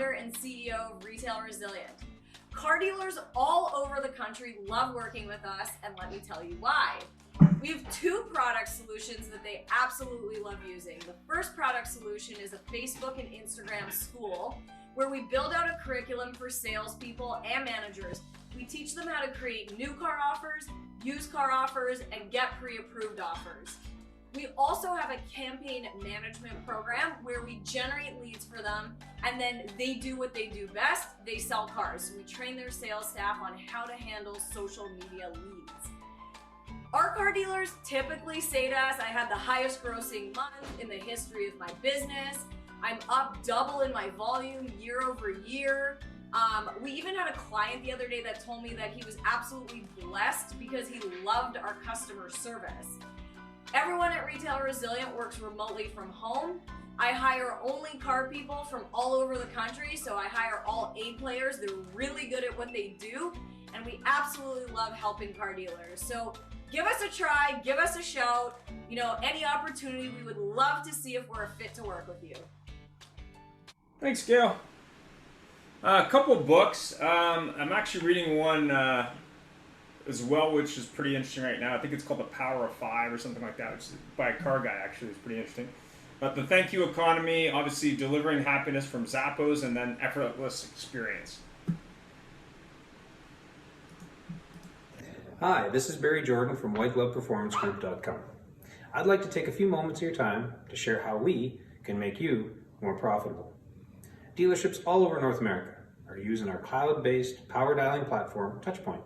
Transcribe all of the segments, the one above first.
founder and CEO of Retail Resilient. Car dealers all over the country love working with us, and let me tell you why. We have two product solutions that they absolutely love using. The first product solution is a Facebook and Instagram school where we build out a curriculum for salespeople and managers. We teach them how to create new car offers, used car offers, and get pre-approved offers. We also have a campaign management program where we generate leads for them, and then they do what they do best, they sell cars. So we train their sales staff on how to handle social media leads. Our car dealers typically say to us, I had the highest grossing month in the history of my business. I'm up double in my volume year over year. We even had a client the other day that told me that he was absolutely blessed because he loved our customer service. Everyone at Retail Resilient works remotely from home. I hire only car people from all over the country, so I hire all A players. They're really good at what they do, and we absolutely love helping car dealers. So give us a try, give us a shout. You know, any opportunity, we would love to see if we're a fit to work with you. Thanks, Gail. A couple of books. I'm actually reading one as well, which is pretty interesting right now. I think it's called The Power of Five or something like that, which is by a car guy, actually. It's pretty interesting. But the Thank You Economy, obviously delivering happiness from Zappos, and then Effortless Experience. Hi, this is Barry Jordan from WhiteGlovePerformanceGroup.com. I'd like to take a few moments of your time to share how we can make you more profitable. Dealerships all over North America are using our cloud-based power dialing platform, Touchpoint,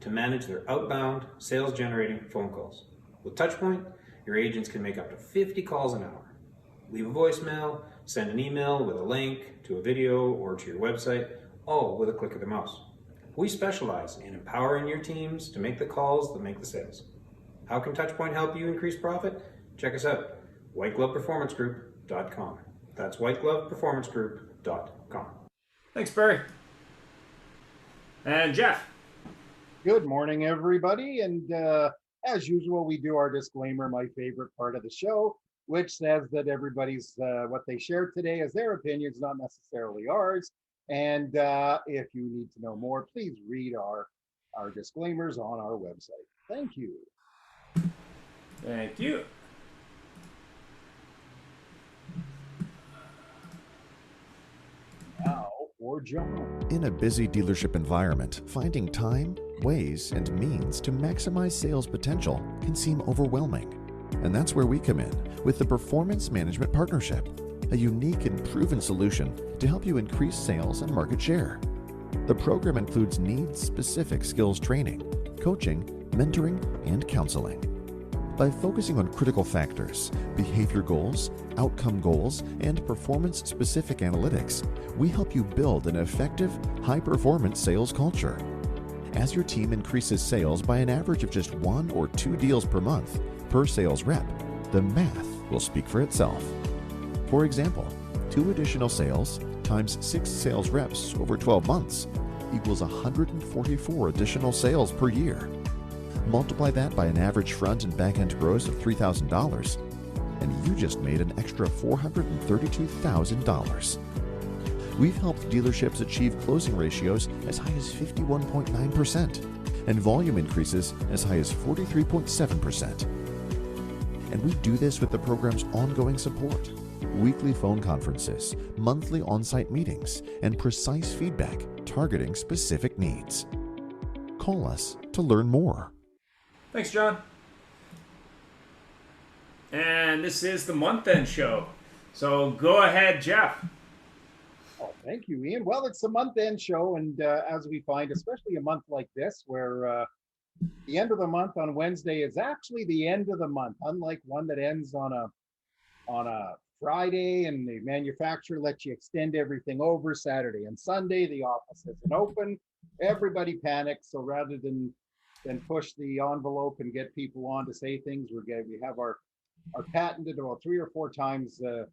to manage their outbound sales-generating phone calls. With Touchpoint, your agents can make up to 50 calls an hour. Leave a voicemail, send an email with a link to a video or to your website, all with a click of the mouse. We specialize in empowering your teams to make the calls that make the sales. How can Touchpoint help you increase profit? Check us out, WhiteGlovePerformanceGroup.com. That's WhiteGlovePerformanceGroup.com. Thanks, Barry. And Jeff. Good morning, everybody. And as usual, we do our disclaimer, my favorite part of the show, which says that everybody's what they share today is their opinions, not necessarily ours. And if you need to know more, please read our disclaimers on our website. Thank you. Thank you. Now for John. In a busy dealership environment, finding time, ways, and means to maximize sales potential can seem overwhelming. And that's where we come in with the Performance Management Partnership, a unique and proven solution to help you increase sales and market share. The program includes needs-specific skills training, coaching, mentoring, and counseling. By focusing on critical factors, behavior goals, outcome goals, and performance-specific analytics, we help you build an effective, high-performance sales culture. As your team increases sales by an average of just 1 or 2 deals per month per sales rep, the math will speak for itself. For example, 2 additional sales times 6 sales reps over 12 months equals 144 additional sales per year. Multiply that by an average front and back end gross of $3,000, and you just made an extra $432,000. We've helped dealerships achieve closing ratios as high as 51.9% and volume increases as high as 43.7%. And we do this with the program's ongoing support, weekly phone conferences, monthly on-site meetings, and precise feedback targeting specific needs. Call us to learn more. Thanks, John. And this is the month-end show. So go ahead, Jeff. Oh, thank you, Ian. Well, it's a month-end show, and as we find, especially a month like this, where the end of the month on Wednesday is actually the end of the month, unlike one that ends on a Friday, and the manufacturer lets you extend everything over Saturday and Sunday. The office isn't open. Everybody panics. So rather than push the envelope and get people on to say things, we have our patented about 3 or 4 times a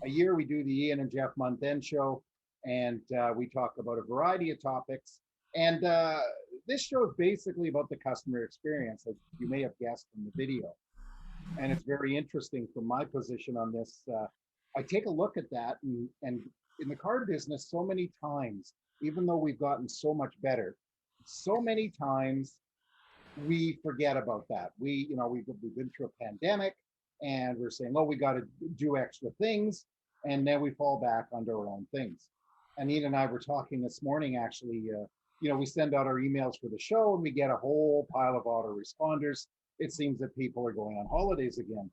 year. We do the Ian and Jeff month end show, and we talk about a variety of topics. And this show is basically about the customer experience, as you may have guessed from the video. And it's very interesting from my position on this. I take a look at that, and in the car business, so many times, even though we've gotten so much better, so many times we forget about that. We've been through a pandemic and we're saying, oh, we got to do extra things. And then we fall back onto our own things. And Ian and I were talking this morning, actually, we send out our emails for the show and we get a whole pile of autoresponders. It seems that people are going on holidays again.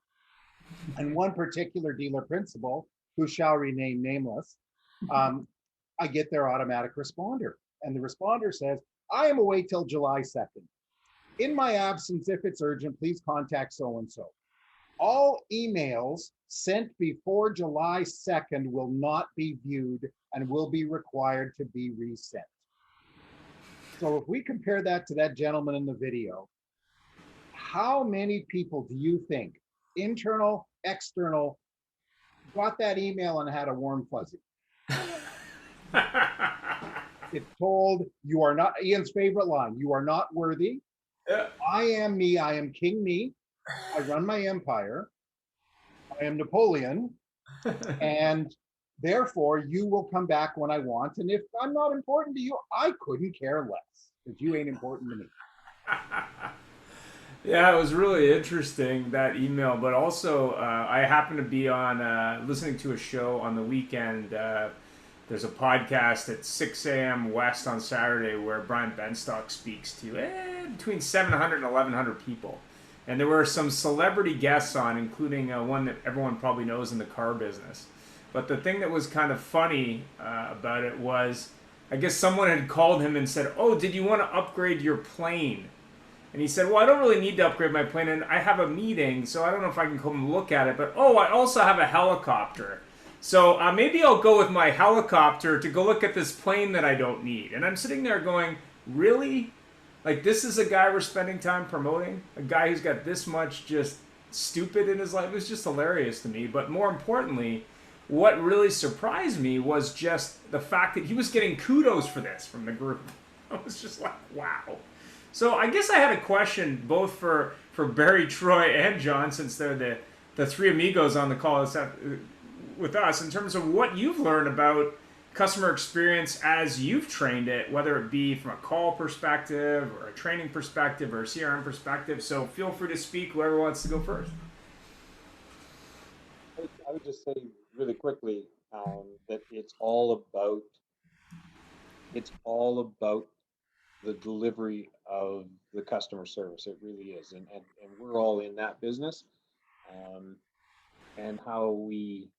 And one particular dealer principal, who shall remain nameless, I get their automatic responder. And the responder says, I am away till July 2nd. In my absence, if it's urgent, please contact so-and-so. All emails sent before July 2nd will not be viewed and will be required to be resent. So if we compare that to that gentleman in the video, how many people do you think, internal, external, got that email and had a warm fuzzy? It's told, you are not, Ian's favorite line, you are not worthy. Yeah. I am me, I am King me. I run my empire. I am Napoleon. And therefore, you will come back when I want. And if I'm not important to you, I couldn't care less because you ain't important to me. Yeah, it was really interesting, that email. But also, I happened to be on listening to a show on the weekend. There's a podcast at 6 a.m. West on Saturday where Brian Benstock speaks to between 700 and 1,100 people. And there were some celebrity guests on, including one that everyone probably knows in the car business. But the thing that was kind of funny about it was, I guess someone had called him and said, oh, did you want to upgrade your plane? And he said, well, I don't really need to upgrade my plane, and I have a meeting, so I don't know if I can come look at it. But, oh, I also have a helicopter. So maybe I'll go with my helicopter to go look at this plane that I don't need. And I'm sitting there going, really? Like, this is a guy we're spending time promoting? A guy who's got this much just stupid in his life? It was just hilarious to me. But more importantly, what really surprised me was just the fact that he was getting kudos for this from the group. I was just like, wow. So I guess I had a question both for Barry, Troy, and John, since they're the three amigos on the call with us, in terms of what you've learned about customer experience as you've trained it, whether it be from a call perspective or a training perspective or a CRM perspective. So feel free to speak, whoever wants to go first. I would just say really quickly that it's all about the delivery of the customer service. It really is, and we're all in that business, and how we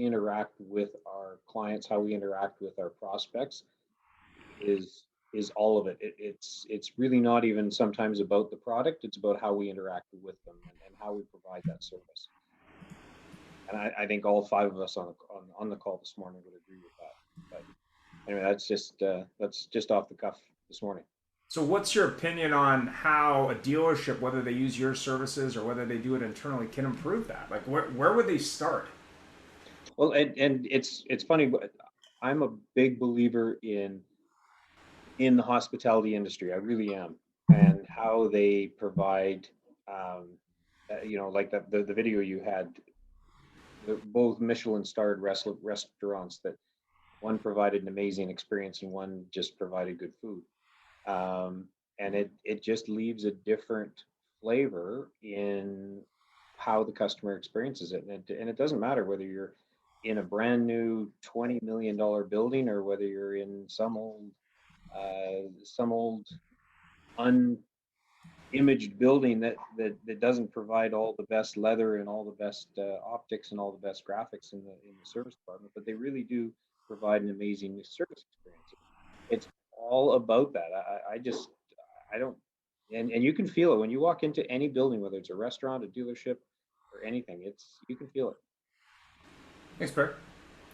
interact with our clients, how we interact with our prospects is all of it. It's really not even sometimes about the product. It's about how we interact with them and how we provide that service. And I think all five of us on the call this morning would agree with that. But anyway, that's just off the cuff this morning. So what's your opinion on how a dealership, whether they use your services or whether they do it internally, can improve that? Like, where would they start? Well, and it's funny, but I'm a big believer in the hospitality industry. I really am, and how they provide, like the video you had, both Michelin-starred restaurants, that one provided an amazing experience and one just provided good food, and it just leaves a different flavor in how the customer experiences it, and it doesn't matter whether you're in a brand new $20 million building or whether you're in some old unimaged building that doesn't provide all the best leather and all the best optics and all the best graphics in the service department, but they really do provide an amazing service experience. It's all about that. I don't, and you can feel it when you walk into any building, whether it's a restaurant, a dealership, or anything. You can feel it. Thanks, Barry.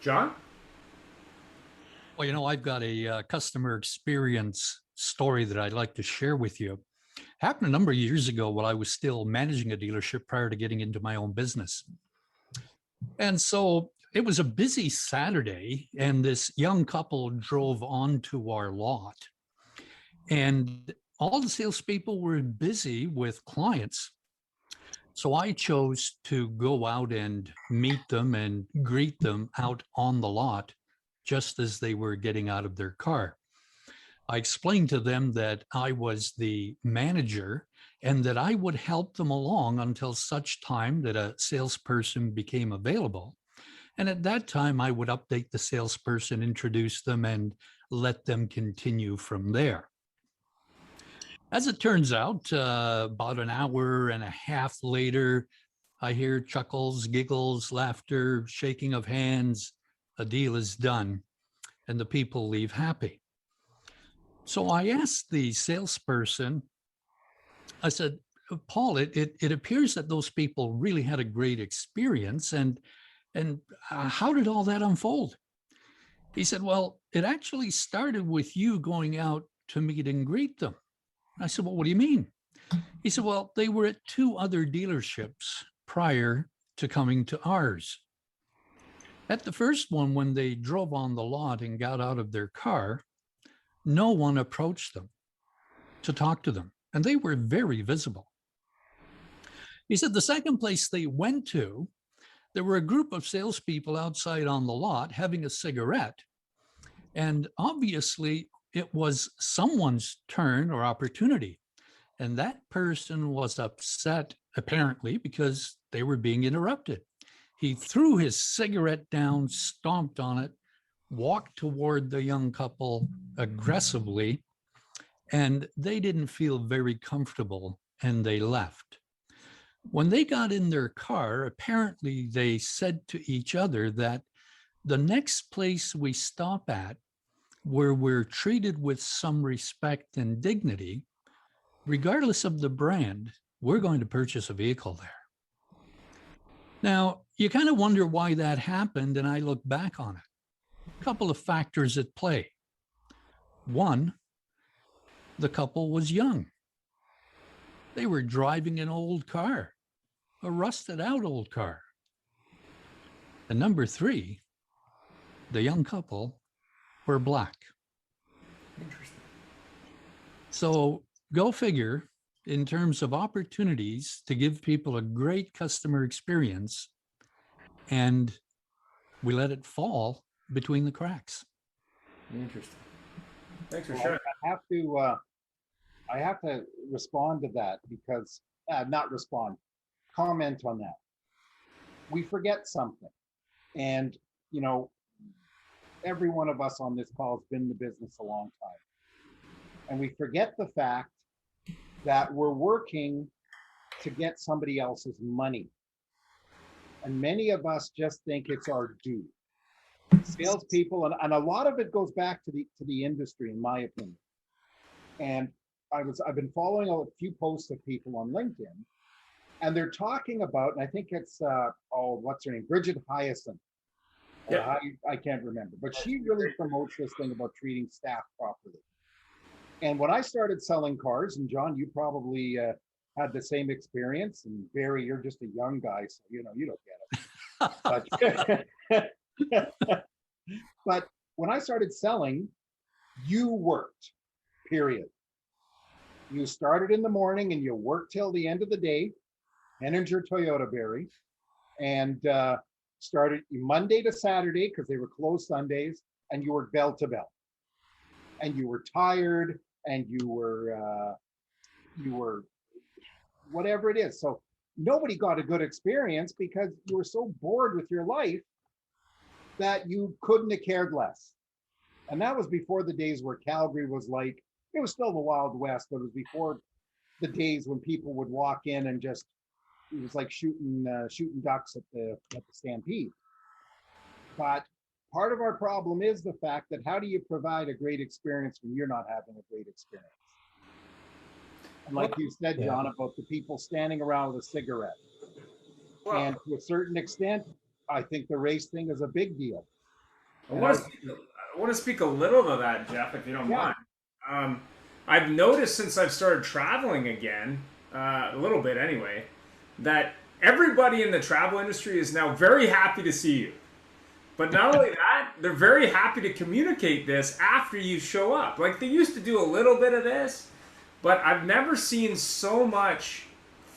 John? Well, I've got a customer experience story that I'd like to share with you. It happened a number of years ago while I was still managing a dealership prior to getting into my own business. And so it was a busy Saturday, and this young couple drove onto our lot. And all the salespeople were busy with clients. So I chose to go out and meet them and greet them out on the lot just as they were getting out of their car. I explained to them that I was the manager and that I would help them along until such time that a salesperson became available. And at that time, I would update the salesperson, introduce them, and let them continue from there. As it turns out, about an hour and a half later, I hear chuckles, giggles, laughter, shaking of hands. A deal is done, and the people leave happy. So I asked the salesperson, I said, Paul, it appears that those people really had a great experience, and how did all that unfold? He said, well, it actually started with you going out to meet and greet them. I said, well, what do you mean? He said, well, they were at 2 other dealerships prior to coming to ours. At the first one, when they drove on the lot and got out of their car, no one approached them to talk to them, and they were very visible. He said the second place they went to, there were a group of salespeople outside on the lot having a cigarette, and obviously it was someone's turn or opportunity. And that person was upset, apparently, because they were being interrupted. He threw his cigarette down, stomped on it, walked toward the young couple aggressively, and they didn't feel very comfortable, and they left. When they got in their car, apparently they said to each other that the next place we stop at, where we're treated with some respect and dignity, regardless of the brand, we're going to purchase a vehicle there. Now, you kind of wonder why that happened, and I look back on it. A couple of factors at play. One, the couple was young. They were driving an old car, a rusted out old car. And number 3, the young couple were Black. Interesting. So go figure, in terms of opportunities to give people a great customer experience, and we let it fall between the cracks. Interesting. Thanks for Well, sharing. I have to respond to that because, not respond, comment on that. We forget something. And, you know, every one of us on this call has been in the business a long time. And we forget the fact that we're working to get somebody else's money. And many of us just think it's our due. Salespeople, and a lot of it goes back to the industry, in my opinion. And I've been following a few posts of people on LinkedIn, and they're talking about, and I think it's what's her name, Bridget Hyacinth. Yeah. I can't remember, but she really promotes this thing about treating staff properly. And when I started selling cars, and John, you probably had the same experience, and Barry, you're just a young guy, so you don't get it. But when I started selling, you worked, period. You started in the morning and you worked till the end of the day, entered your Toyota, Barry, and started Monday to Saturday because they were closed Sundays, and you worked bell to bell. And you were tired, and you were whatever it is. So nobody got a good experience because you were so bored with your life that you couldn't have cared less. And that was before the days where Calgary was like, it was still the Wild West, but it was before the days when people would walk in and just, it was like shooting ducks at the Stampede. But part of our problem is the fact that how do you provide a great experience when you're not having a great experience? And like you said, John, about the people standing around with a cigarette. Well, And to a certain extent, I think the race thing is a big deal. I want to speak a little to that, Jeff, if you don't mind. I've noticed since I've started traveling again, a little bit anyway, that everybody in the travel industry is now very happy to see you. But not only that, they're very happy to communicate this after you show up. Like they used to do a little bit of this, but I've never seen so much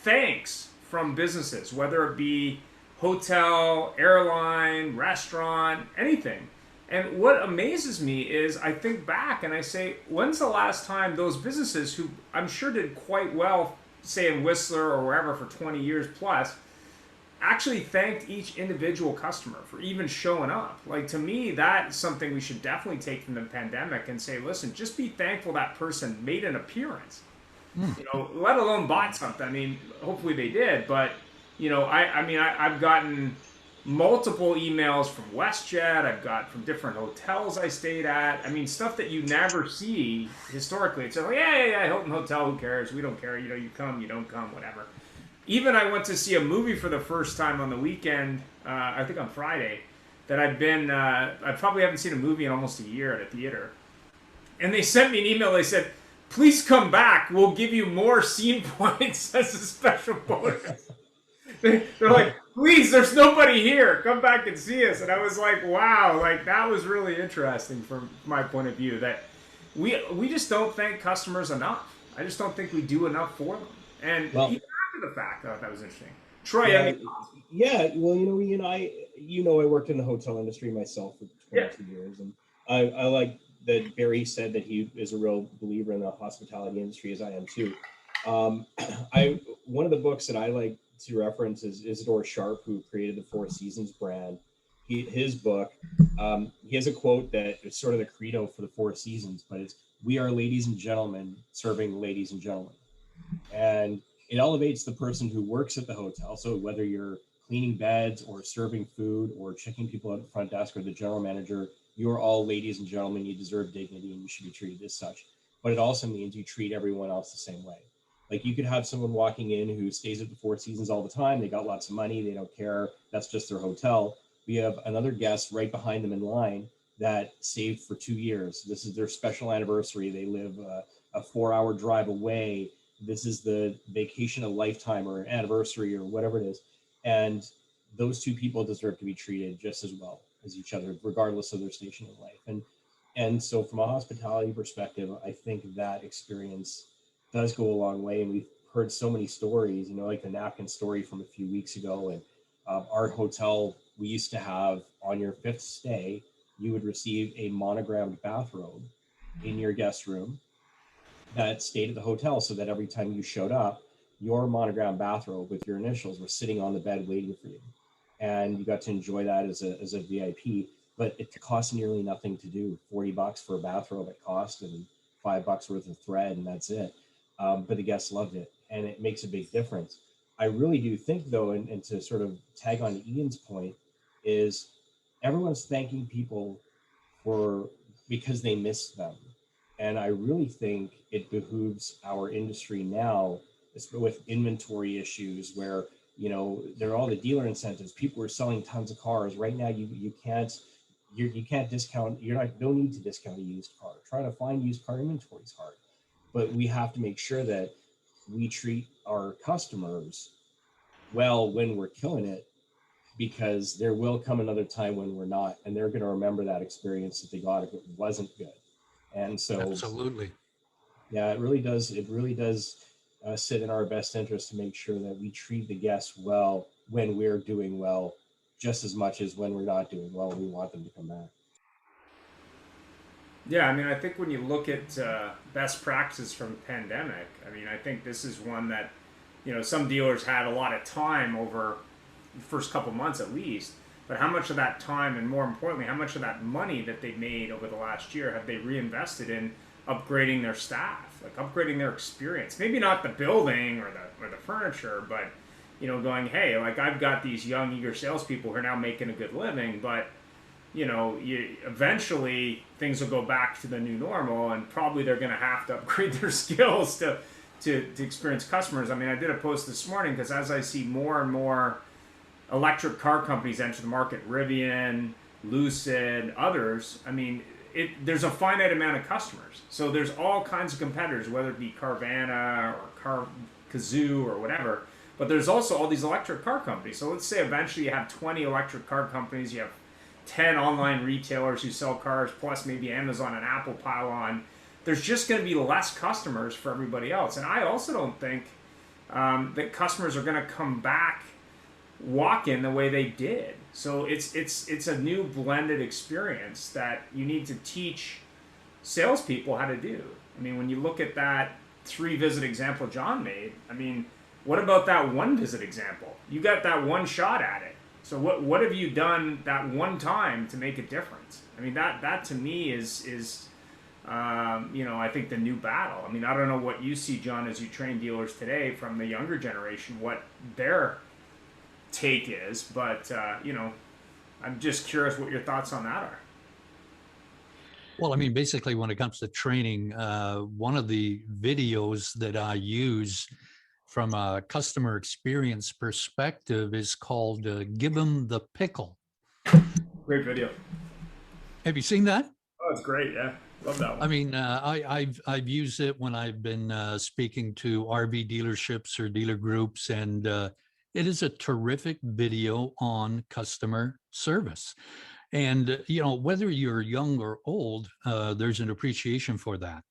thanks from businesses, whether it be hotel, airline, restaurant, anything. And what amazes me is I think back and I say, when's the last time those businesses who I'm sure did quite well, say in Whistler or wherever for 20 years plus, actually thanked each individual customer for even showing up? Like, to me, that's something we should definitely take from the pandemic and say, listen, just be thankful that person made an appearance. You know, let alone bought something. I mean, hopefully they did, but you know, I've gotten multiple emails from WestJet. I've got from different hotels I stayed at. I mean, stuff that you never see historically. It's like, yeah, Hilton Hotel, who cares? We don't care. You know, you come, you don't come, whatever. Even I went to see a movie for the first time on the weekend, I think on Friday, that I probably haven't seen a movie in almost a year at a theater. And they sent me an email. They said, please come back. We'll give you more scene points as a special bonus. They're like, please, there's nobody here. Come back and see us. And I was like, wow, like that was really interesting from my point of view, that we just don't thank customers enough. I just don't think we do enough for them. And even after the fact, I thought that was interesting. Troy, well, I worked in the hotel industry myself for 22 years, and I like that Barry said that he is a real believer in the hospitality industry, as I am too. One of the books that I like to reference is Isidore Sharp, who created the Four Seasons brand. His book, he has a quote that is sort of the credo for the Four Seasons, but it's, "We are ladies and gentlemen serving ladies and gentlemen." And it elevates the person who works at the hotel. So whether you're cleaning beds or serving food or checking people at the front desk or the general manager, you're all ladies and gentlemen. You deserve dignity and you should be treated as such. But it also means you treat everyone else the same way. Like, you could have someone walking in who stays at the Four Seasons all the time. They got lots of money. They don't care. That's just their hotel. We have another guest right behind them in line that saved for 2 years. This is their special anniversary. They live a 4-hour drive away. This is the vacation of a lifetime or anniversary or whatever it is. And those two people deserve to be treated just as well as each other, regardless of their station in life. And so from a hospitality perspective, I think that experience does go a long way. And we've heard so many stories, like the napkin story from a few weeks ago. And our hotel, we used to have, on your 5th stay, you would receive a monogrammed bathrobe in your guest room that stayed at the hotel, so that every time you showed up, your monogrammed bathrobe with your initials was sitting on the bed waiting for you. And you got to enjoy that as a VIP, but it cost nearly nothing to do. $40 for a bathrobe at cost, and $5 worth of thread, and that's it. But the guests loved it, and it makes a big difference. I really do think, though, and to sort of tag on to Ian's point, is everyone's thanking people because they missed them. And I really think it behooves our industry now, with inventory issues where, there are all the dealer incentives. People are selling tons of cars right now. You can't discount. Don't need to discount a used car. Trying to find used car inventory is hard, but we have to make sure that we treat our customers well when we're killing it, because there will come another time when we're not, and they're going to remember that experience that they got if it wasn't good. And so, Absolutely. Yeah, it really does. It really does sit in our best interest to make sure that we treat the guests well when we're doing well, just as much as when we're not doing well. We want them to come back. Yeah, I mean, I think when you look at best practices from the pandemic, I mean, I think this is one that, some dealers had a lot of time over the first couple months at least, but how much of that time, and more importantly, how much of that money that they made over the last year have they reinvested in upgrading their staff, like upgrading their experience? Maybe not the building or the furniture, but, going, hey, like, I've got these young, eager salespeople who are now making a good living, but eventually things will go back to the new normal, and probably they're going to have to upgrade their skills to experience customers. I mean, I did a post this morning because as I see more and more electric car companies enter the market, Rivian, Lucid, others, I mean, there's a finite amount of customers. So there's all kinds of competitors, whether it be Carvana or Kazoo or whatever, but there's also all these electric car companies. So let's say eventually you have 20 electric car companies, you have 10 online retailers who sell cars, plus maybe Amazon and Apple pile on. There's just going to be less customers for everybody else. And I also don't think that customers are going to come back walk-in the way they did. So it's a new blended experience that you need to teach salespeople how to do. I mean, when you look at that 3-visit example John made, I mean, what about that 1-visit example? You got that one shot at it. So what have you done that one time to make a difference? I mean, that to me is I think the new battle. I mean, I don't know what you see, John, as you train dealers today from the younger generation, what their take is, but I'm just curious what your thoughts on that are. Well, I mean, basically, when it comes to training, one of the videos that I use from a customer experience perspective is called Give 'em the Pickle. Great video. Have you seen that? Oh, it's great. Yeah. Love that one. I mean, I've used it when I've been speaking to RV dealerships or dealer groups, and it is a terrific video on customer service. And whether you're young or old, there's an appreciation for that.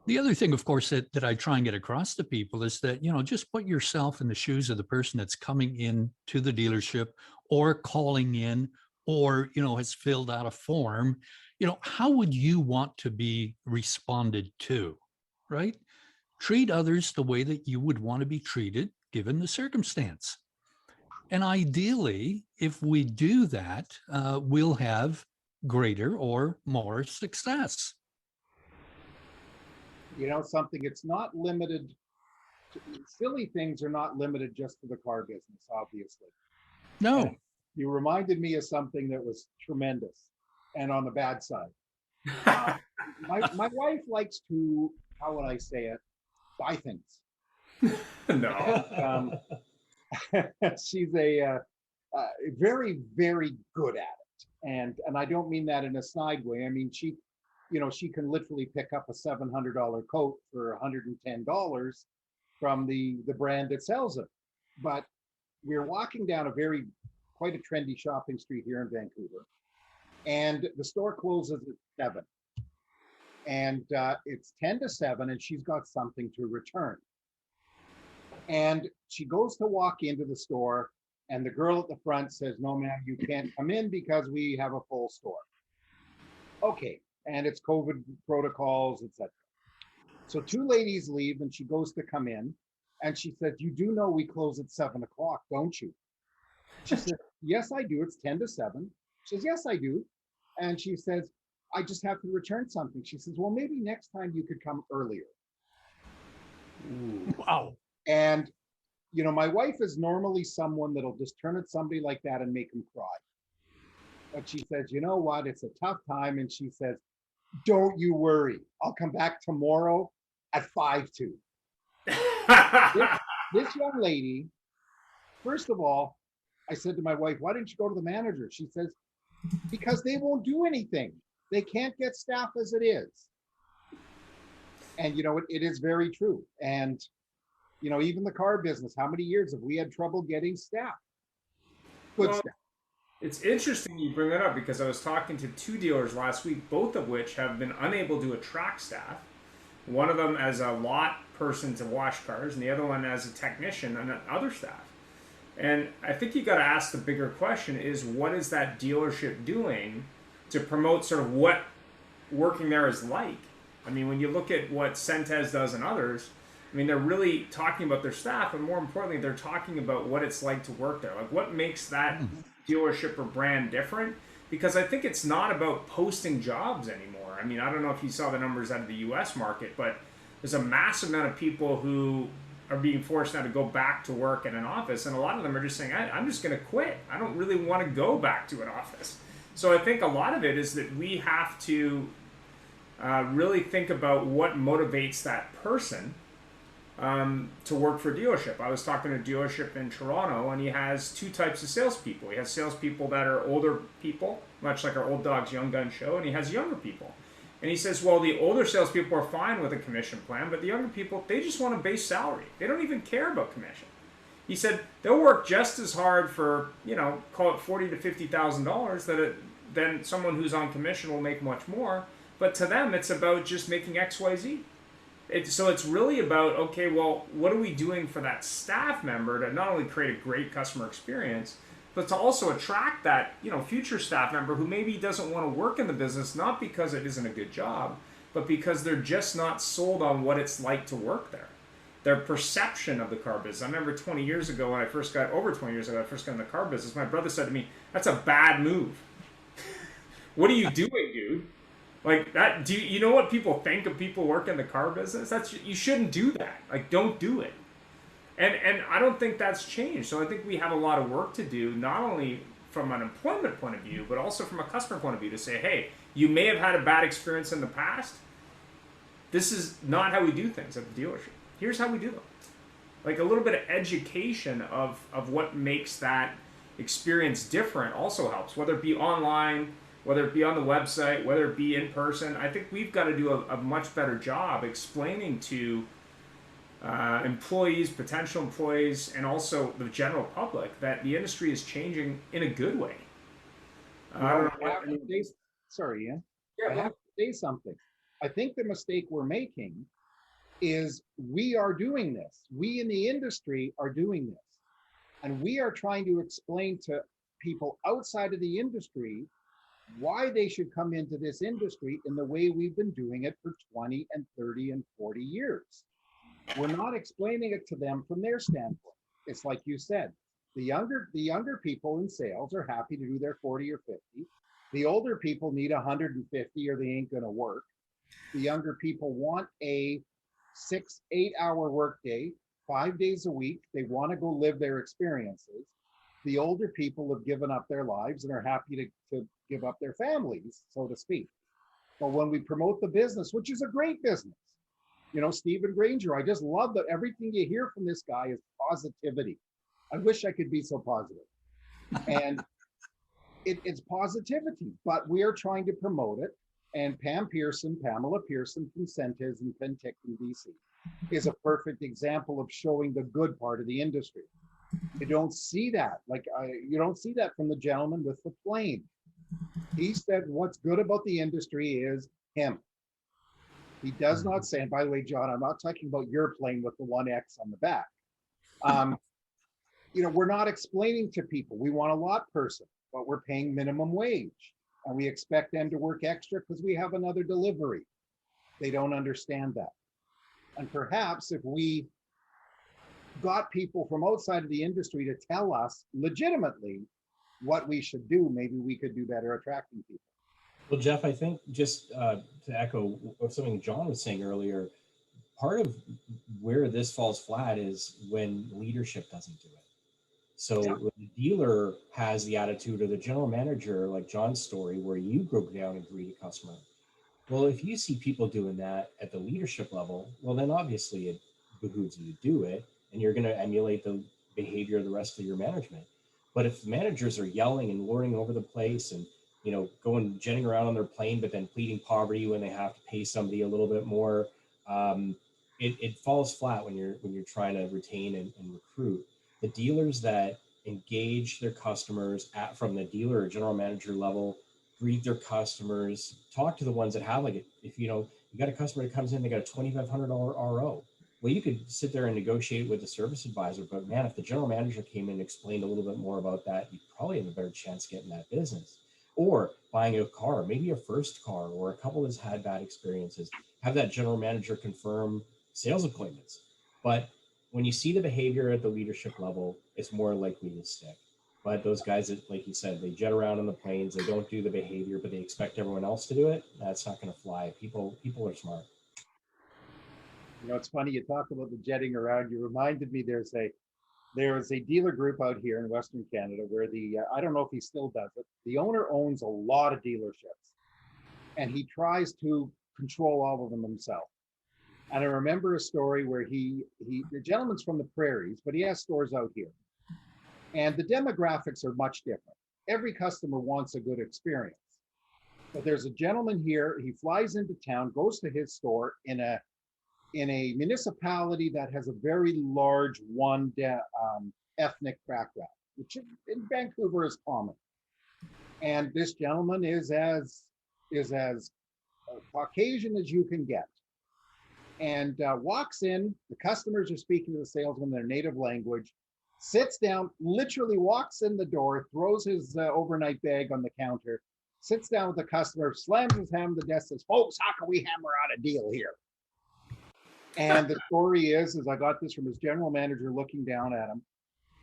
The other thing, of course, that I try and get across to people is that just put yourself in the shoes of the person that's coming in to the dealership or calling in or has filled out a form. How would you want to be responded to, right? Treat others the way that you would want to be treated given the circumstance. And ideally, if we do that, we'll have greater or more success. Something, it's not limited to, silly things are not limited just to the car business, obviously. No. And you reminded me of something that was tremendous and on the bad side. My wife likes to, how would I say it, buy things. No. She's a very, very good at it. And I don't mean that in a snide way. I mean, she can literally pick up a $700 coat for $110 from the brand that sells it. But we're walking down quite a trendy shopping street here in Vancouver. And the store closes at 7. And it's 10 to 7 and she's got something to return. And she goes to walk into the store and the girl at the front says, "No, ma'am, you can't come in because we have a full store." Okay. And it's COVID protocols, etc. So 2 ladies leave and she goes to come in and she says, "You do know we close at 7 o'clock, don't you?" She says, "Yes, I do. It's 10 to 7. She says, "Yes, I do." And she says, "I just have to return something." She says, "Well, maybe next time you could come earlier." Ooh. Wow. And, my wife is normally someone that'll just turn at somebody like that and make them cry. But she says, "You know what? It's a tough time." And she says, "Don't you worry. I'll come back tomorrow at 5 to." This young lady, first of all, I said to my wife, "Why didn't you go to the manager?" She says, "Because they won't do anything. They can't get staff as it is." And, it is very true. And, even the car business, how many years have we had trouble getting staff? Good staff. It's interesting you bring that up because I was talking to 2 dealers last week, both of which have been unable to attract staff. One of them as a lot person to wash cars and the other one as a technician and other staff. And I think you got to ask the bigger question is, what is that dealership doing to promote sort of what working there is like? I mean, when you look at what Centez does and others, I mean, they're really talking about their staff, and more importantly, they're talking about what it's like to work there. Like, what makes that dealership or brand different? Because I think it's not about posting jobs anymore. I mean, I don't know if you saw the numbers out of the US market, but there's a massive amount of people who are being forced now to go back to work in an office, and a lot of them are just saying, I'm just going to quit. I don't really want to go back to an office. So I think a lot of it is that we have to really think about what motivates that person to work for a dealership. I was talking to a dealership in Toronto, and he has 2 types of salespeople. He has salespeople that are older people, much like our Old Dogs Young Gun show, and he has younger people. And he says, well, the older salespeople are fine with a commission plan, but the younger people, they just want a base salary. They don't even care about commission. He said they'll work just as hard for, call it $40,000 to $50,000 than someone who's on commission will make much more. But to them, it's about just making X, Y, Z. So it's really about, okay, well, what are we doing for that staff member to not only create a great customer experience, but to also attract that, future staff member who maybe doesn't want to work in the business, not because it isn't a good job, but because they're just not sold on what it's like to work there. Their perception of the car business. I remember 20 years ago when I first got, over 20 years ago, I first got in the car business, my brother said to me, "That's a bad move." What are you doing, dude? Like that, you know what people think of people work in the car business? You shouldn't do that. Like, don't do it. And I don't think that's changed. So I think we have a lot of work to do, not only from an employment point of view, but also from a customer point of view, to say, hey, you may have had a bad experience in the past. This is not how we do things at the dealership. Here's how we do them. Like, a little bit of education of what makes that experience different also helps, whether it be online, whether it be on the website, whether it be in person. I think we've got to do a much better job explaining to employees, potential employees, and also the general public that the industry is changing in a good way. Sorry, Ian. Yeah, I have to say something. I think the mistake we're making is we are doing this. We in the industry are doing this. And we are trying to explain to people outside of the industry why they should come into this industry in the way we've been doing it for 20 and 30 and 40 years. We're not explaining it to them from their standpoint. It's like you said, the younger people in sales are happy to do their 40 or 50. The older people need 150 or they ain't going to work. The younger people want a 6-8 hour workday, 5 days a week. They want to go live their experiences. The older people have given up their lives and are happy to give up their families, so to speak. But when we promote the business, which is a great business, Stephen Granger, I just love that everything you hear from this guy is positivity. I wish I could be so positive. And it's positivity, but we are trying to promote it. And Pamela Pearson from Centes and Penticton, BC, is a perfect example of showing the good part of the industry. You don't see that. You don't see that from the gentleman with the plane. He said what's good about the industry is him. He does not say, and by the way, John, I'm not talking about your plane with the 1X on the back. We're not explaining to people, we want a lot person, but we're paying minimum wage. And we expect them to work extra because we have another delivery. They don't understand that. And perhaps if we got people from outside of the industry to tell us legitimately what we should do, maybe we could do better attracting people. Well, Jeff, I think just to echo something John was saying earlier, part of where this falls flat is when leadership doesn't do it. So when the dealer has the attitude, or the general manager, like John's story, where you go down and greet a customer. Well, if you see people doing that at the leadership level, well, then obviously it behooves you to do it, and you're going to emulate the behavior of the rest of your management. But if managers are yelling and lording over the place and going jetting around on their plane, but then pleading poverty when they have to pay somebody a little bit more, it falls flat when you're trying to retain and recruit. The dealers that engage their customers from the dealer or general manager level, greet their customers, talk to the ones that have, like, if you got a customer that comes in, they got a $2,500 RO. Well, you could sit there and negotiate with the service advisor, but man, if the general manager came in and explained a little bit more about that, you probably have a better chance getting that business. Or buying a car, maybe a first car, or a couple that's had bad experiences, have that general manager confirm sales appointments. But when you see the behavior at the leadership level, it's more likely to stick. But those guys that, like you said, they jet around on the planes, they don't do the behavior, but they expect everyone else to do it, that's not going to fly. People are smart. It's funny, you talk about the jetting around. You reminded me there's a dealer group out here in Western Canada where I don't know if he still does it. The owner owns a lot of dealerships and he tries to control all of them himself. And I remember a story where the gentleman's from the prairies, but he has stores out here. And the demographics are much different. Every customer wants a good experience. But there's a gentleman here, he flies into town, goes to his store in a municipality that has a very large ethnic background, which in Vancouver is common. And this gentleman is as Caucasian as you can get. and walks in. The customers are speaking to the salesman in their native language, sits down, literally walks in the door, throws his overnight bag on the counter, sits down with the customer, slams his hand on the desk, says, "Folks, how can we hammer out a deal here?" And the story is I got this from his general manager looking down at him.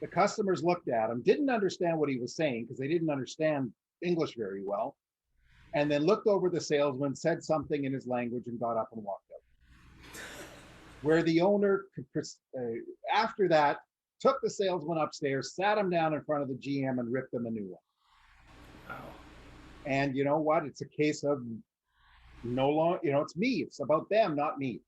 The customers looked at him, didn't understand what he was saying because they didn't understand English very well, and then looked over the salesman, said something in his language, and got up and walked out. Where the owner, after that, took the salesman upstairs, sat him down in front of the GM, and ripped him a new one. Wow. And you know what? It's a case of no long, it's me. It's about them, not me.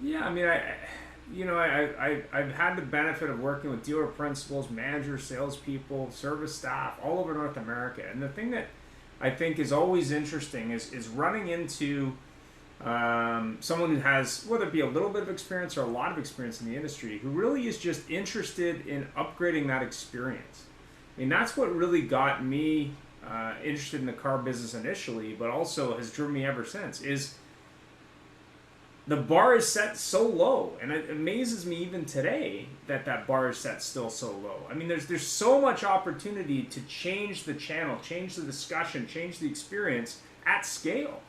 Yeah, I mean, I've had the benefit of working with dealer principals, managers, salespeople, service staff all over North America. And the thing that I think is always interesting is running into someone who has, whether it be a little bit of experience or a lot of experience in the industry, who really is just interested in upgrading that experience. I mean, that's what really got me interested in the car business initially, but also has driven me ever since, is the bar is set so low, and it amazes me even today that bar is set still so low. I mean, there's so much opportunity to change the channel, change the discussion, change the experience at scale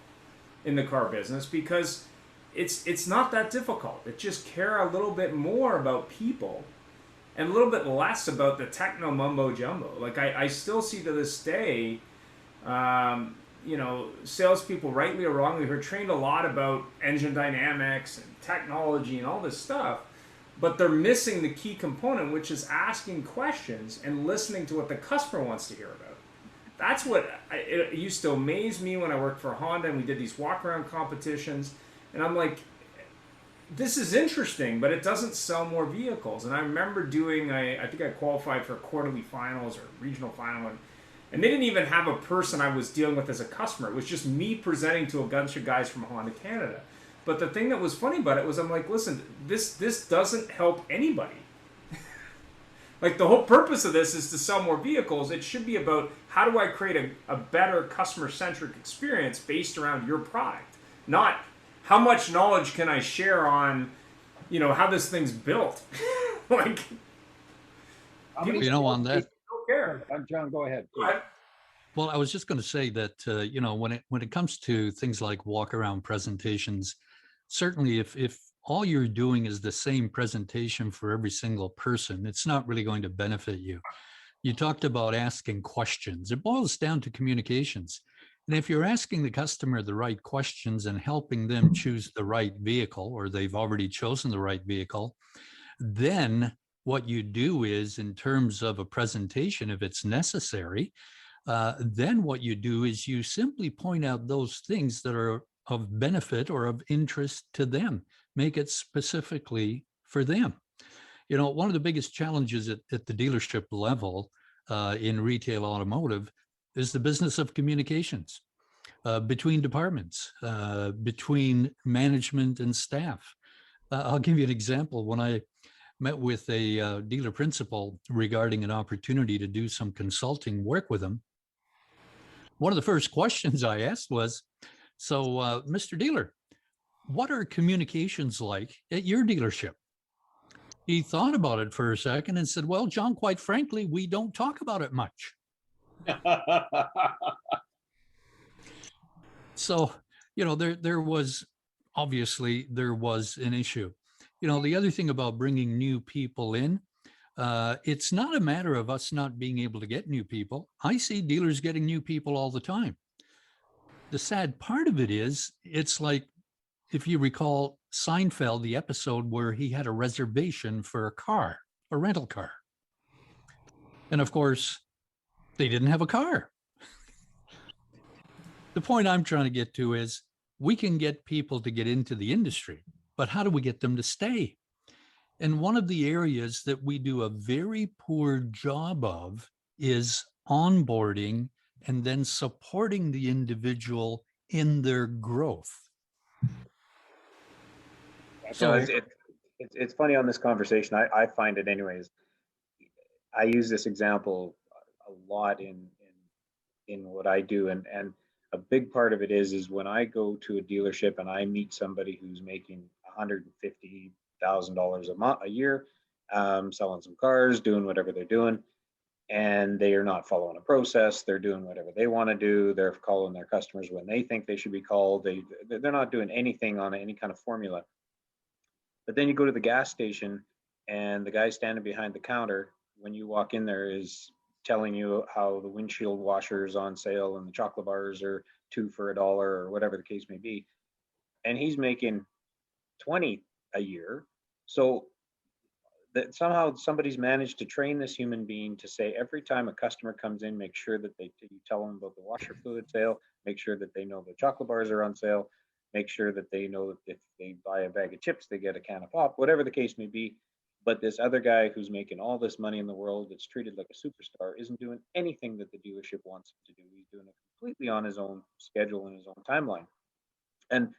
in the car business, because it's not that difficult. It just care a little bit more about people and a little bit less about the techno mumbo jumbo. Like I still see to this day, salespeople, rightly or wrongly, are trained a lot about engine dynamics and technology and all this stuff, but they're missing the key component, which is asking questions and listening to what the customer wants to hear about. That's what it used to amaze me when I worked for Honda and we did these walk-around competitions, and I'm like, this is interesting, but it doesn't sell more vehicles. And I remember doing, I think I qualified for quarterly finals or regional final, and they didn't even have a person I was dealing with as a customer. It was just me presenting to a bunch of guys from Honda Canada. But the thing that was funny about it was, I'm like, listen, this doesn't help anybody. Like, the whole purpose of this is to sell more vehicles. It should be about, how do I create a better customer-centric experience based around your product? Not how much knowledge can I share on, how this thing's built. Like, on that. Don't care. John, go ahead. Well, I was just going to say that, when it comes to things like walk-around presentations, certainly if all you're doing is the same presentation for every single person, it's not really going to benefit you. You talked about asking questions. It boils down to communications. And if you're asking the customer the right questions and helping them choose the right vehicle, or they've already chosen the right vehicle, then what you do is, in terms of a presentation, if it's necessary, then what you do is you simply point out those things that are of benefit or of interest to them. Make it specifically for them. One of the biggest challenges at the dealership level in retail automotive is the business of communications between departments, between management and staff. I'll give you an example. When I met with a dealer principal regarding an opportunity to do some consulting work with him, one of the first questions I asked was, so, Mr. Dealer, what are communications like at your dealership? He thought about it for a second and said, well, John, quite frankly, we don't talk about it much. So, there was an issue. The other thing about bringing new people in, it's not a matter of us not being able to get new people. I see dealers getting new people all the time. The sad part of it is, it's like, if you recall Seinfeld, the episode where he had a reservation for a rental car. And of course, they didn't have a car. The point I'm trying to get to is, we can get people to get into the industry, but how do we get them to stay? And one of the areas that we do a very poor job of is onboarding and then supporting the individual in their growth. So it's funny on this conversation. I find it anyways. I use this example a lot in what I do, and a big part of it is when I go to a dealership and I meet somebody who's making $150,000 a year, selling some cars, doing whatever they're doing, and they are not following a process. They're doing whatever they want to do. They're calling their customers when they think they should be called. They're not doing anything on any kind of formula. But then you go to the gas station and the guy standing behind the counter when you walk in there is telling you how the windshield washer is on sale and the chocolate bars are 2 for $1 or whatever the case may be. And he's making 20 a year. So that somehow somebody's managed to train this human being to say every time a customer comes in, make sure that you tell them about the washer fluid sale, make sure that they know the chocolate bars are on sale, make sure that they know that if they buy a bag of chips, they get a can of pop, whatever the case may be. But this other guy who's making all this money in the world that's treated like a superstar isn't doing anything that the dealership wants him to do. He's doing it completely on his own schedule and his own timeline. And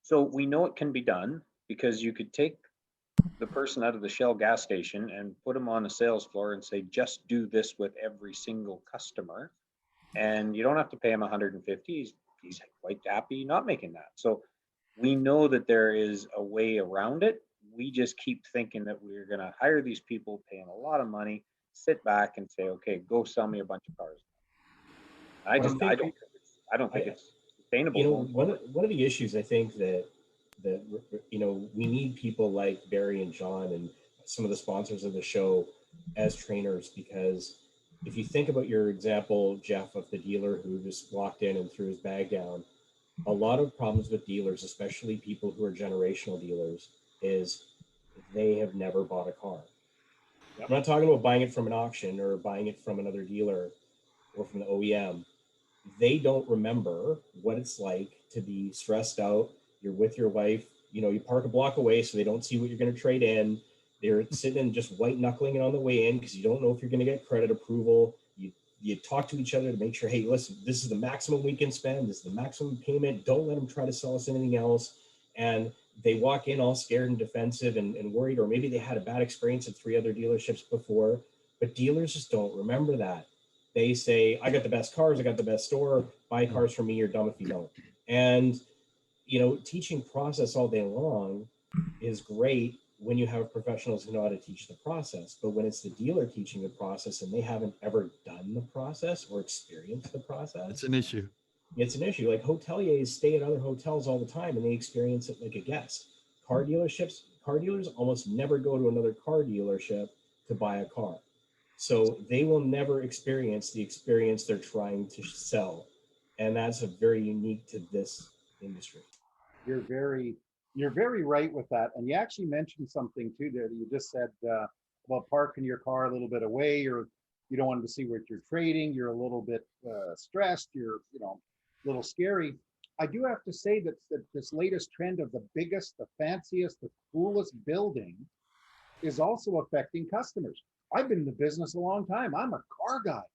so we know it can be done because you could take the person out of the Shell gas station and put them on the sales floor and say, just do this with every single customer. And you don't have to pay him 150. He's quite happy not making that. So we know that there is a way around it. We just keep thinking that we're going to hire these people, pay them a lot of money, sit back and say, okay, go sell me a bunch of cars. I don't think it's sustainable. You know, one of the issues I think that we need people like Barry and John and some of the sponsors of the show as trainers, because if you think about your example, Jeff, of the dealer who just walked in and threw his bag down, a lot of problems with dealers, especially people who are generational dealers, is they have never bought a car. I'm not talking about buying it from an auction or buying it from another dealer or from the OEM. They don't remember what it's like to be stressed out. You're with your wife, you park a block away so they don't see what you're going to trade in. They're sitting and just white knuckling it on the way in because you don't know if you're going to get credit approval. You talk to each other to make sure, hey, listen, this is the maximum we can spend. This is the maximum payment. Don't let them try to sell us anything else. And they walk in all scared and defensive and worried, or maybe they had a bad experience at 3 other dealerships before. But dealers just don't remember that. They say, I got the best cars. I got the best store. Buy cars from me. You're dumb if you don't. And teaching process all day long is great when you have professionals who know how to teach the process. But when it's the dealer teaching the process and they haven't ever done the process or experienced the process, It's an issue. It's an issue. Like hoteliers stay at other hotels all the time and they experience it like a guest. Car dealers almost never go to another car dealership to buy a car. So they will never experience the experience they're trying to sell. And that's very unique to this industry. You're very right with that. And you actually mentioned something too there that you just said about parking your car a little bit away, or you don't want to see what you're trading. You're a little bit stressed. You're, a little scary. I do have to say that this latest trend of the biggest, the fanciest, the coolest building is also affecting customers. I've been in the business a long time. I'm a car guy.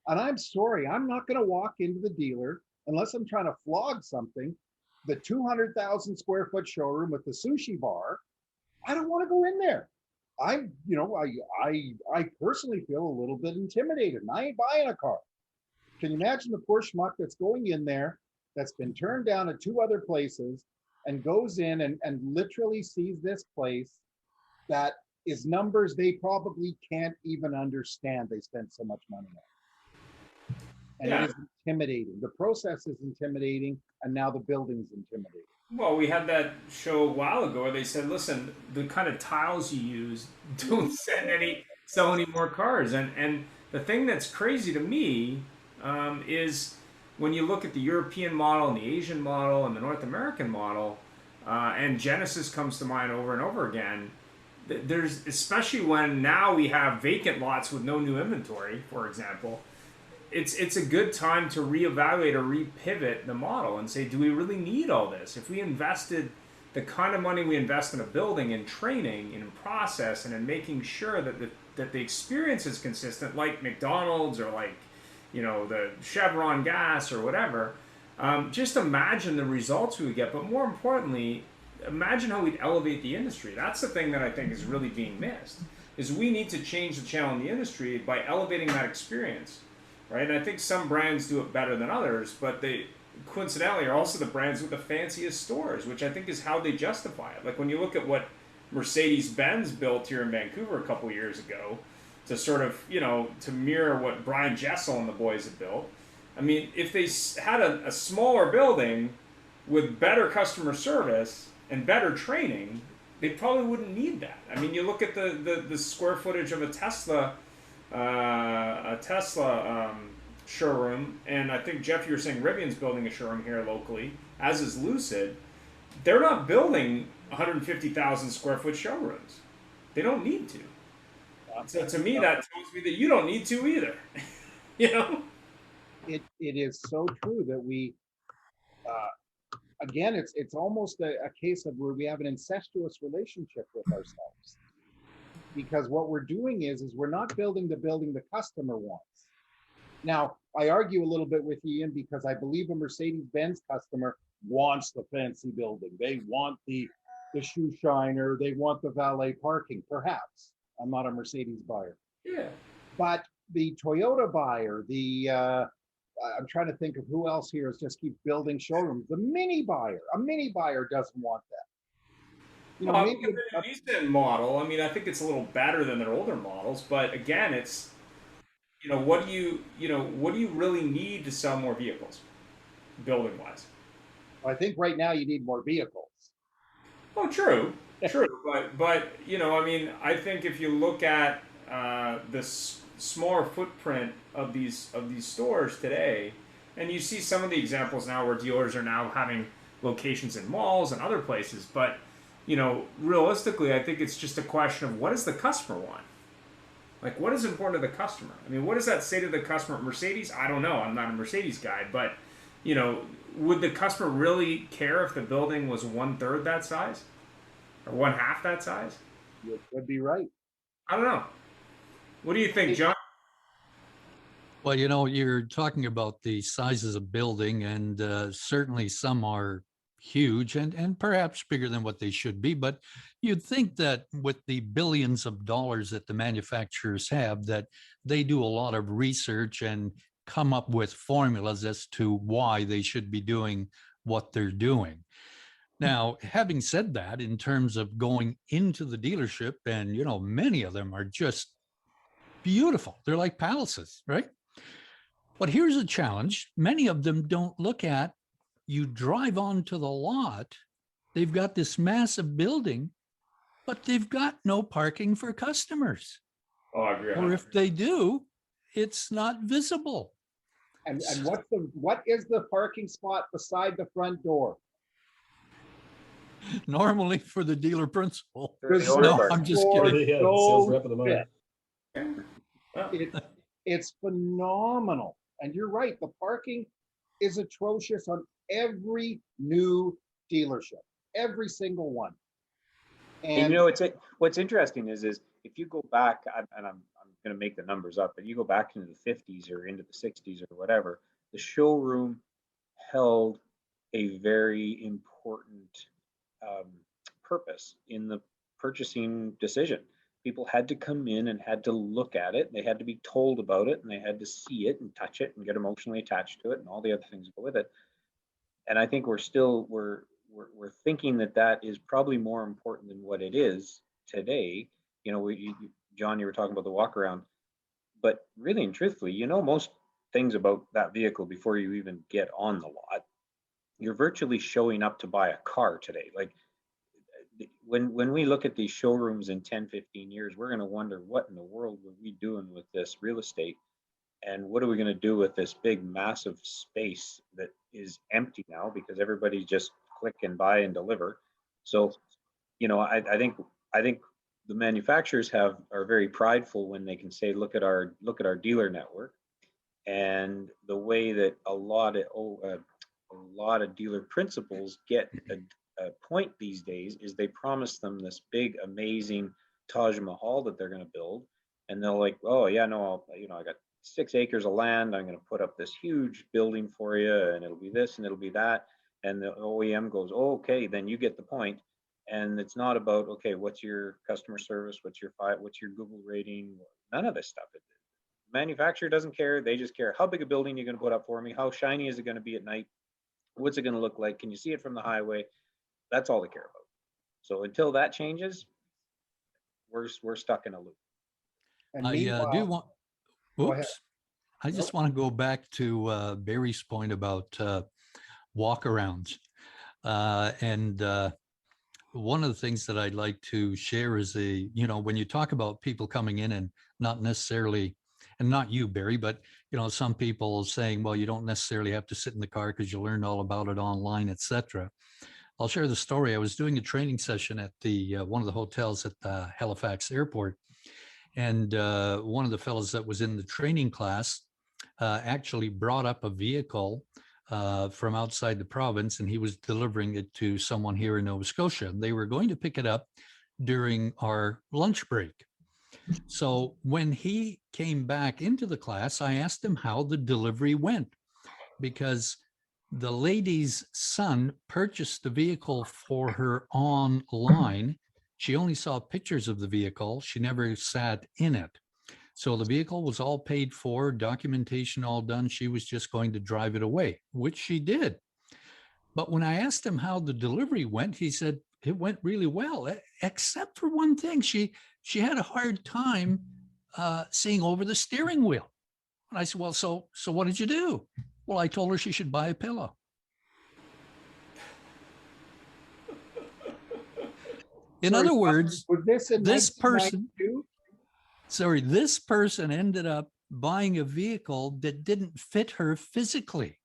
And I'm sorry, I'm not going to walk into the dealer unless I'm trying to flog something. The 200,000 square foot showroom with the sushi bar, I don't want to go in there. I personally feel a little bit intimidated, and I ain't buying a car. Can you imagine the poor schmuck that's going in there, that's been turned down at 2 other places, and goes in and literally sees this place that is numbers they probably can't even understand. They spent so much money on. And It is intimidating. The process is intimidating, and now the building's intimidating. Well, we had that show a while ago where they said, listen, the kind of tiles you use don't sell any more cars. And the thing that's crazy to me is when you look at the European model and the Asian model and the North American model, and Genesis comes to mind over and over again, there's, especially when now we have vacant lots with no new inventory, for example, it's a good time to reevaluate or repivot the model and say, do we really need all this? If we invested the kind of money we invest in a building, in training, in process, and in making sure that the experience is consistent, like McDonald's or like, the Chevron gas or whatever, just imagine the results we would get. But more importantly, imagine how we'd elevate the industry. That's the thing that I think is really being missed, is we need to change the channel in the industry by elevating that experience. Right, and I think some brands do it better than others, but coincidentally, are also the brands with the fanciest stores, which I think is how they justify it. Like when you look at what Mercedes-Benz built here in Vancouver a couple years ago, to sort of, to mirror what Brian Jessel and the boys have built. I mean, if they had a smaller building with better customer service and better training, they probably wouldn't need that. I mean, you look at the square footage of a Tesla showroom, and I think, Jeff, you were saying Rivian's building a showroom here locally, as is Lucid. They're not building 150,000 square foot showrooms. They don't need to. So to me, that tells me that you don't need to either. It is so true that we, again, it's almost a case of where we have an incestuous relationship with ourselves. Because what we're doing is we're not building the building the customer wants. Now, I argue a little bit with Ian because I believe a Mercedes-Benz customer wants the fancy building. They want the shoe shiner. They want the valet parking, perhaps. I'm not a Mercedes buyer. Yeah. But the Toyota buyer, I'm trying to think of who else here is just keep building showrooms. A mini buyer doesn't want that. Maybe a decent model. I mean, I think it's a little better than their older models, but again, it's what do you really need to sell more vehicles, building wise? I think right now you need more vehicles. Oh, true, but I mean, I think if you look at this smaller footprint of these stores today, and you see some of the examples now where dealers are now having locations in malls and other places, but realistically, I think it's just a question of what does the customer want? Like, what is important to the customer? I mean, what does that say to the customer? Mercedes? I don't know. I'm not a Mercedes guy, but would the customer really care if the building was 1/3 that size or 1/2 that size? You could be right. I don't know. What do you think, John? Well, you're talking about the sizes of building, and certainly some are huge and perhaps bigger than what they should be. But you'd think that with the billions of dollars that the manufacturers have, that they do a lot of research and come up with formulas as to why they should be doing what they're doing. Now, having said that, in terms of going into the dealership, and many of them are just beautiful. They're like palaces, right? But here's a challenge. Many of them don't look at, you drive onto the lot, they've got this massive building, but they've got no parking for customers. Oh, I agree. Or if they do, it's not visible. And what is the parking spot beside the front door? Normally for the dealer principal. No, I'm just kidding. Yeah, the sales rep of the month. It's phenomenal. And you're right, the parking is atrocious on every new dealership, every single one. And what's interesting is if you go back, and I'm going to make the numbers up, but you go back into the 50s or into the 60s or whatever, the showroom held a very important purpose in the purchasing decision. People had to come in and had to look at it. They had to be told about it, and they had to see it and touch it and get emotionally attached to it and all the other things that go with it. And I think we're thinking that is probably more important than what it is today. John, you were talking about the walk around, but really and truthfully, most things about that vehicle before you even get on the lot. You're virtually showing up to buy a car today. Like when we look at these showrooms in 10, 15 years, we're going to wonder what in the world were we doing with this real estate, and what are we going to do with this big, massive space that is empty now because everybody just click and buy and deliver. So, I think the manufacturers are very prideful when they can say, look at our dealer network, and the way that a lot of dealer principals get a point these days is they promise them this big, amazing Taj Mahal that they're going to build, and they're like, oh yeah, no, I got 6 acres of land. I'm going to put up this huge building for you, and it'll be this and it'll be that. And the OEM goes, oh, okay, then you get the point. And it's not about, okay, what's your customer service? What's your Google rating? None of this stuff. The manufacturer doesn't care. They just care how big a building you're going to put up for me. How shiny is it going to be at night? What's it going to look like? Can you see it from the highway? That's all they care about. So until that changes, we're stuck in a loop. And I meanwhile, do want, go ahead. oops, I just want to go back to Barry's point about walk-arounds. And one of the things that I'd like to share is when you talk about people coming in and not necessarily, and not you, Barry, but, some people saying, well, you don't necessarily have to sit in the car because you learned all about it online, etc. I'll share the story. I was doing a training session at one of the hotels at the Halifax airport. And one of the fellows that was in the training class actually brought up a vehicle from outside the province, and he was delivering it to someone here in Nova Scotia. They were going to pick it up during our lunch break. So when he came back into the class, I asked him how the delivery went, because the lady's son purchased the vehicle for her online. She only saw pictures of the vehicle. She never sat in it. So the vehicle was all paid for, documentation all done. She was just going to drive it away, which she did. But when I asked him how the delivery went, he said it went really well, except for one thing. She had a hard time seeing over the steering wheel. And I said, well, so what did you do? Well, I told her she should buy a pillow. In other words, this person ended up buying a vehicle that didn't fit her physically.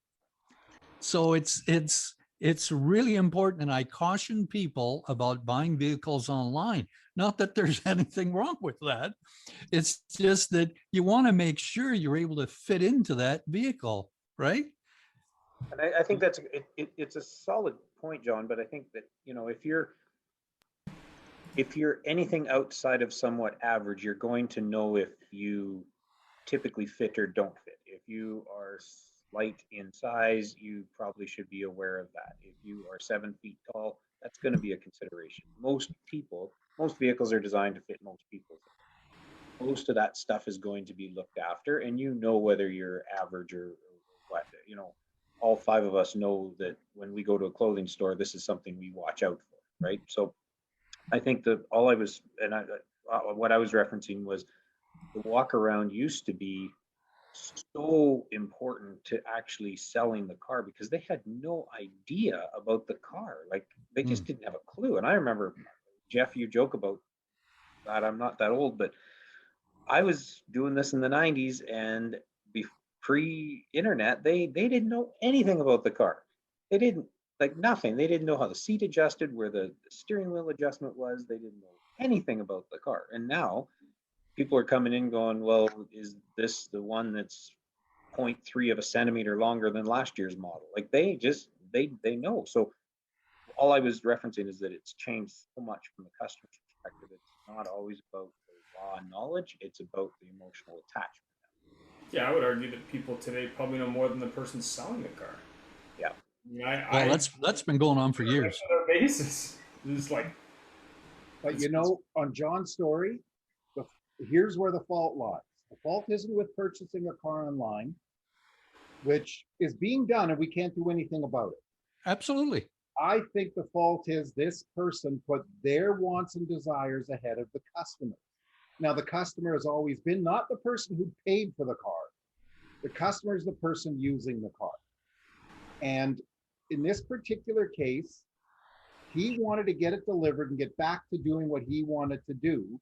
So it's really important. And I caution people about buying vehicles online. Not that there's anything wrong with that. It's just that you want to make sure you're able to fit into that vehicle, right? And I think it's a solid point, John, but I think that, if you're anything outside of somewhat average, you're going to know if you typically fit or don't fit. If you are slight in size, you probably should be aware of that. If you are 7 feet tall, that's going to be a consideration. Most vehicles are designed to fit most people. Most of that stuff is going to be looked after, and whether you're average or what. All 5 of us know that when we go to a clothing store, this is something we watch out for, right? So I think that what I was referencing was the walk around used to be so important to actually selling the car, because they had no idea about the car. Like, they just didn't have a clue. And I remember, Jeff, you joke about that. I'm not that old, but I was doing this in the 90s, and pre-internet, they didn't know anything about the car. They didn't, like, nothing. They didn't know how the seat adjusted, where the steering wheel adjustment was. They didn't know anything about the car. And now people are coming in going, well, is this the one that's 0.3 of a centimeter longer than last year's model? Like, they know. So all I was referencing is that it's changed so much from the customer's perspective. It's not always about the raw knowledge. It's about the emotional attachment. Yeah, I would argue that people today probably know more than the person selling the car. Yeah. Well, that's been going on for years. On a basis. It's like, but on John's story, here's where the fault lies. The fault isn't with purchasing a car online, which is being done, and we can't do anything about it. Absolutely. I think the fault is this person put their wants and desires ahead of the customer. Now, the customer has always been not the person who paid for the car. The customer is the person using the car. And in this particular case, he wanted to get it delivered and get back to doing what he wanted to do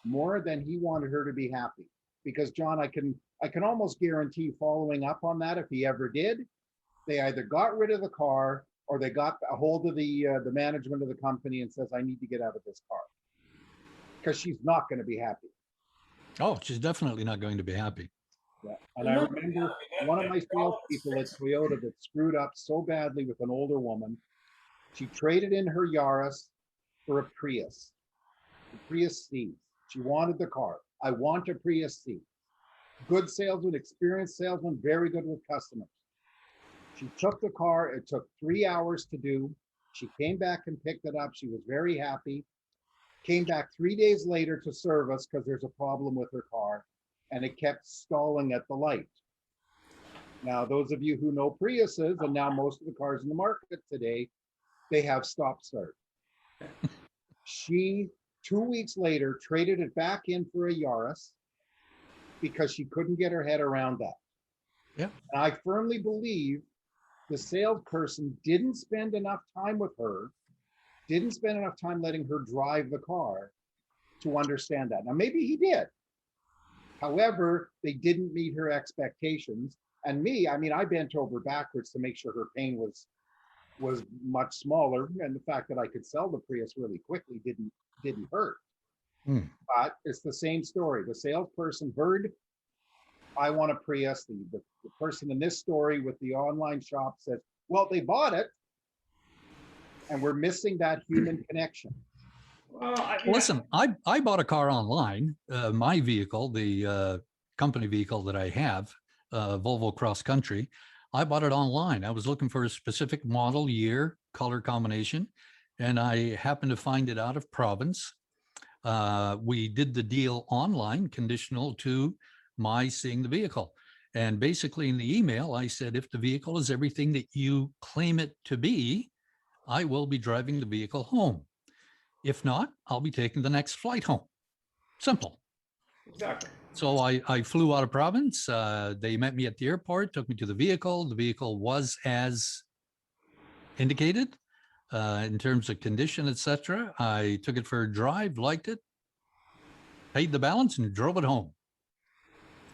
more than he wanted her to be happy. Because, John, I can almost guarantee, following up on that, if he ever did, they either got rid of the car or they got a hold of the management of the company and says, I need to get out of this car. Because she's not going to be happy. Oh, she's definitely not going to be happy. Yeah. And I remember one of my salespeople at Toyota that screwed up so badly with an older woman. She traded in her Yaris for a Prius, C. She wanted the car. I want a Prius C. Good salesman, experienced salesman, very good with customers. She took the car. It took 3 hours to do. She came back and picked it up. She was very happy. Came back 3 days later to service because there's a problem with her car, and it kept stalling at the light. Now, those of you who know Priuses, and now most of the cars in the market today, they have stop start. She, 2 weeks later, traded it back in for a Yaris because she couldn't get her head around that. Yeah. And I firmly believe the salesperson didn't spend enough time with her, didn't spend enough time letting her drive the car to understand that. Now, maybe he did. However, they didn't meet her expectations. And me, I mean, I bent over backwards to make sure her pain was much smaller. And the fact that I could sell the Prius really quickly didn't hurt. But it's the same story. The salesperson heard, I want a Prius. The person in this story with the online shop said, well, they bought it, and we're missing that human connection. Well, Listen, I bought a car online. My vehicle, the company vehicle that I have, Volvo Cross Country, I bought it online. I was looking for a specific model, year, color combination, and I happened to find it out of province. We did the deal online, conditional to my seeing the vehicle. And basically in the email, I said, if the vehicle is everything that you claim it to be, I will be driving the vehicle home. If not, I'll be taking the next flight home. Simple. exactly. So I flew out of province. They met me at the airport, took me to the vehicle. The vehicle was as indicated in terms of condition, etc. I took it for a drive, liked it, paid the balance, and drove it home.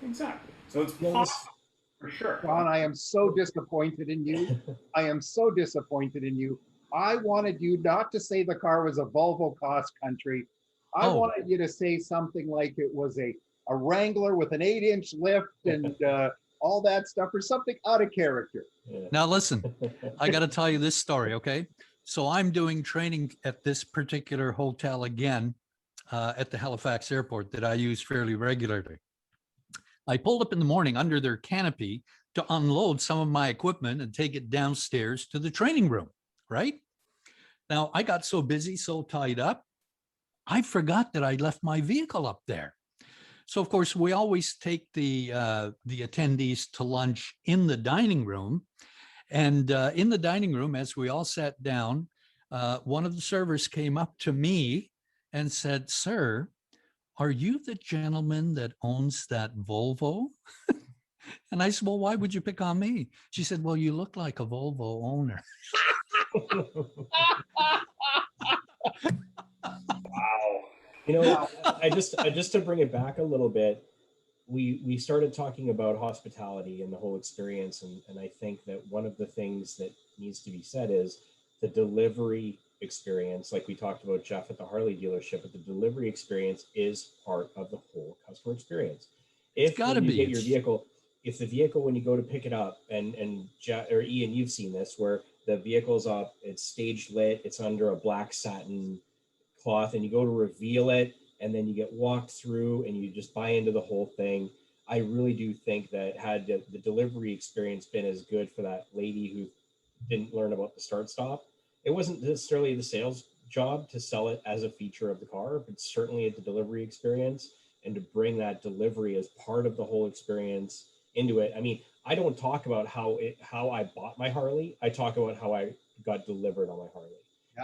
Exactly. So it's possible for sure. John, I am so disappointed in you. I am so disappointed in you. I wanted you not to say the car was a Volvo Cross Country. I wanted you to say something like it was a Wrangler with an 8-inch lift and all that stuff, or something out of character. Now, listen, I got to tell you this story, okay? So I'm doing training at this particular hotel again at the Halifax airport that I use fairly regularly. I pulled up in the morning under their canopy to unload some of my equipment and take it downstairs to the training room, right? Now, I got so busy, so tied up, I forgot that I left my vehicle up there. So, of course, we always take the attendees to lunch in the dining room. And in the dining room, as we all sat down, one of the servers came up to me and said, "Sir, are you the gentleman that owns that Volvo?" And I said, "Well, why would you pick on me?" She said, "Well, you look like a Volvo owner." Wow. You know, I just to bring it back a little bit, we started talking about hospitality and the whole experience, and I think that one of the things that needs to be said is the delivery experience. Like we talked about Jeff at the Harley dealership, but the delivery experience is part of the whole customer experience. If gotta when you be. get your vehicle, if the vehicle, when you go to pick it up, and Jeff, or Ian, you've seen this, where the vehicle's up, it's stage lit, it's under a black satin cloth, and you go to reveal it, and then you get walked through and you just buy into the whole thing. I really do think that had the delivery experience been as good for that lady who didn't learn about the start stop, it wasn't necessarily the sales job to sell it as a feature of the car, but certainly at the delivery experience, and to bring that delivery as part of the whole experience into it. I mean, I don't talk about how I bought my Harley. I talk about how I got delivered on my Harley.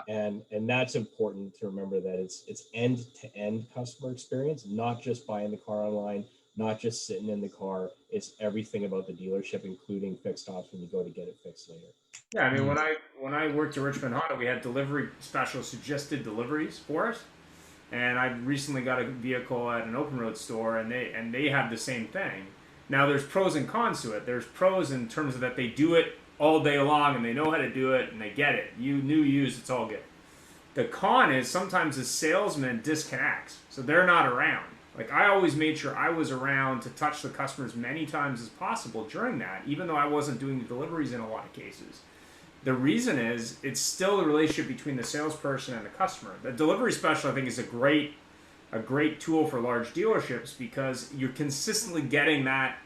Yeah. And that's important to remember, that it's end-to-end customer experience, not just buying the car online, not just sitting in the car. It's everything about the dealership, including fixed ops when you go to get it fixed later. Yeah, I mean, when I worked at Richmond Honda, we had delivery specialists who just did deliveries for us. And I recently got a vehicle at an open road store, and they have the same thing. Now, there's pros and cons to it. There's pros in terms of that they do it all day long, and they know how to do it, and they get it. Used, it's all good. The con is sometimes the salesman disconnects, so they're not around. Like, I always made sure I was around to touch the customers many times as possible during that, even though I wasn't doing the deliveries in a lot of cases. The reason is it's still the relationship between the salesperson and the customer. The delivery special, I think, is a great tool for large dealerships because you're consistently getting that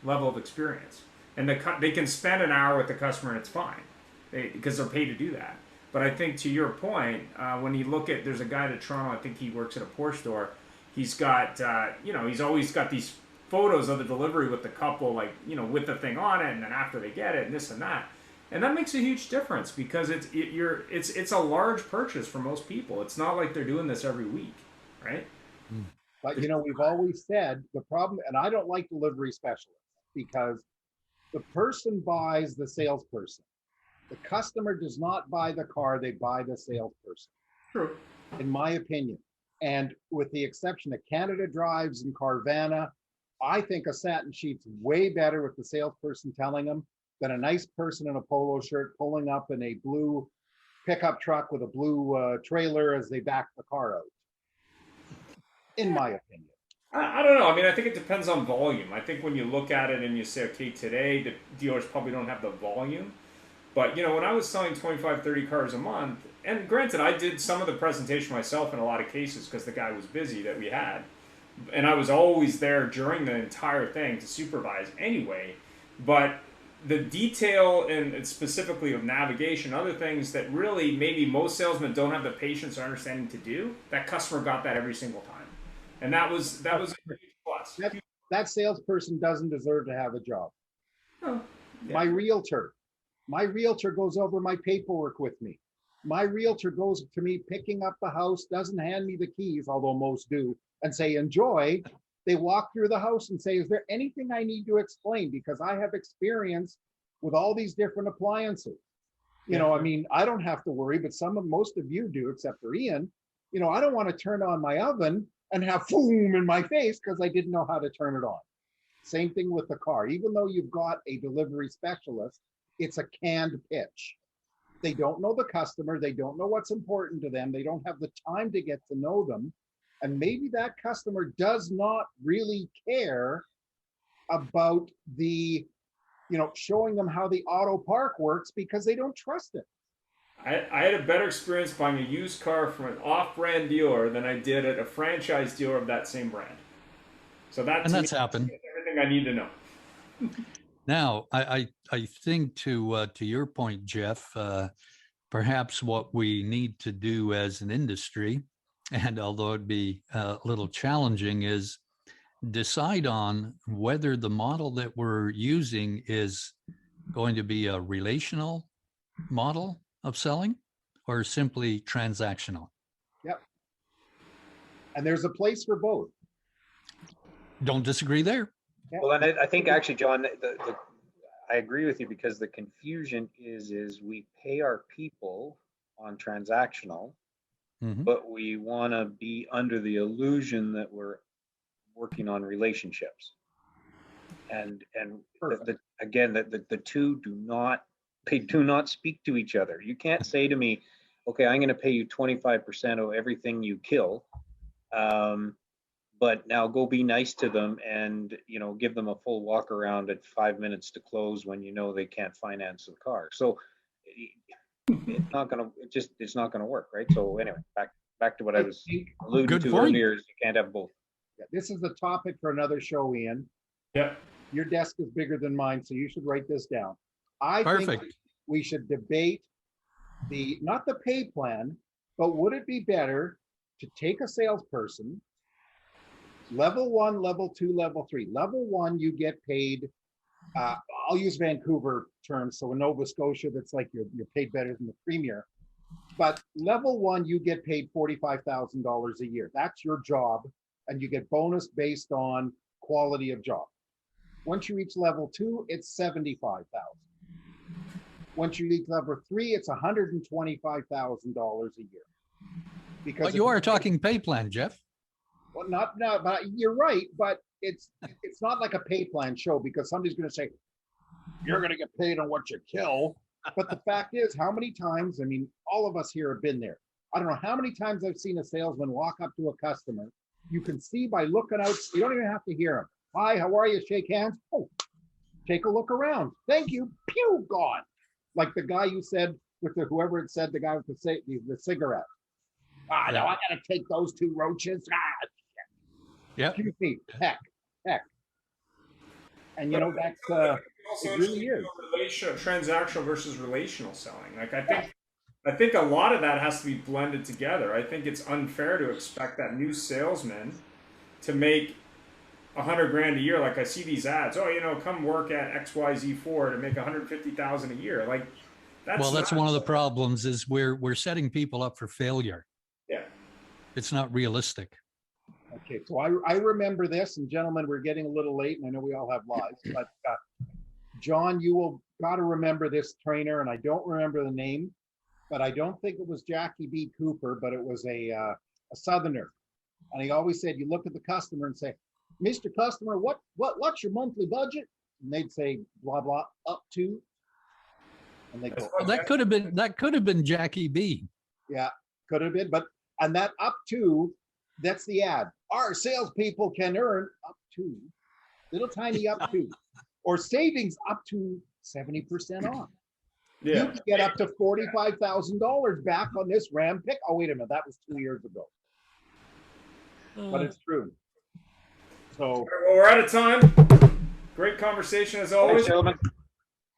level of experience. And they can spend an hour with the customer and it's fine because they're paid to do that. But I think to your point, when you look at, there's a guy at Toronto, I think he works at a Porsche store. He's got, he's always got these photos of the delivery with the couple, like, you know, with the thing on it, and then after they get it, and this and that. And that makes a huge difference because it's a large purchase for most people. It's not like they're doing this every week, right? But you know, we've always said the problem, and I don't like delivery specialists because the person buys the salesperson. The customer does not buy the car, they buy the salesperson. True. In my opinion. And with the exception of Canada Drives and Carvana, I think a satin sheet's way better with the salesperson telling them than a nice person in a polo shirt pulling up in a blue pickup truck with a blue trailer as they back the car out. In my opinion. I don't know. I mean, I think it depends on volume. I think when you look at it and you say, okay, today the dealers probably don't have the volume. But, you know, when I was selling 25, 30 cars a month, and granted, I did some of the presentation myself in a lot of cases because the guy was busy that we had. And I was always there during the entire thing to supervise anyway. But the detail and specifically of navigation, other things that really maybe most salesmen don't have the patience or understanding to do, that customer got that every single time. And that was a huge plus. That salesperson doesn't deserve to have a job. Oh, yeah. My realtor goes over my paperwork with me. My realtor goes to me picking up the house, doesn't hand me the keys, although most do, and say, enjoy. They walk through the house and say, is there anything I need to explain? Because I have experience with all these different appliances. You know, I mean, I don't have to worry, but most of you do, except for Ian. You know, I don't want to turn on my oven and have foam in my face because I didn't know how to turn it on. Same thing with the car. Even though you've got a delivery specialist, it's a canned pitch. They don't know the customer. They don't know what's important to them. They don't have the time to get to know them. And maybe that customer does not really care about the, you know, showing them how the auto park works because they don't trust it. I had a better experience buying a used car from an off-brand dealer than I did at a franchise dealer of that same brand. So that's happened. Everything I need to know. Now, I think to your point, Jeff, perhaps what we need to do as an industry, and although it'd be a little challenging, is decide on whether the model that we're using is going to be a relational model of selling or simply transactional. Yep. And there's a place for both. Don't disagree there. Well, and I think actually, John, I agree with you because the confusion is we pay our people on transactional, but we want to be under the illusion that we're working on relationships. And the two do not speak to each other. You can't say to me, okay, I'm going to pay you 25% of everything you kill. But now go be nice to them and, you know, give them a full walk around at 5 minutes to close when you know they can't finance the car. So it's not going to work, right? So anyway, back to what I was alluding to earlier, is you can't have both. Yeah, this is the topic for another show, Ian. Yeah. Your desk is bigger than mine, so you should write this down. I Perfect. think we should debate not the pay plan, but would it be better to take a salesperson, level 1, level 2, level 3. Level 1, you get paid, I'll use Vancouver terms, so in Nova Scotia, that's like you're paid better than the premier. But level 1, you get paid $45,000 a year. That's your job, and you get bonus based on quality of job. Once you reach level 2, it's $75,000. Once you reach level 3, it's $125,000 a year. Because But you are talking pay plan, Jeff. Well, but you're right. But it's not like a pay plan show because somebody's going to say you're going to get paid on what you kill. But the fact is, how many times? I mean, all of us here have been there. I don't know how many times I've seen a salesman walk up to a customer. You can see by looking out. You don't even have to hear him. Hi, how are you? Shake hands. Oh, take a look around. Thank you. Pew, gone. Like the guy you said with whoever had said, the guy with the cigarette. No, I got to take those 2 roaches. Yeah. Excuse me. Heck. And you know, that's it really is. Transactional versus relational selling. Like I think a lot of that has to be blended together. I think it's unfair to expect that new salesman to make $100,000 a year. Like I see these ads. Oh, come work at XYZ Ford to make $150,000 a year. Like that's one of the problems is we're setting people up for failure. Yeah. It's not realistic. Okay, so I remember this, and gentlemen, we're getting a little late, and I know we all have lives, but John, you will got to remember this trainer, and I don't remember the name, but I don't think it was Jackie B. Cooper, but it was a Southerner, and he always said, you look at the customer and say, Mr. Customer, what's your monthly budget? And they'd say, blah blah, up to, and they go, That could have been Jackie B. yeah, could have been, but and that up to, that's the ad. Our salespeople can earn up to, little tiny up to, or savings up to 70% off. You Yeah. can get up to $45,000 back on this Ram pick. Oh, wait a minute, that was 2 years ago. But it's true. So Well, we're out of time. Great conversation as always. gentlemen.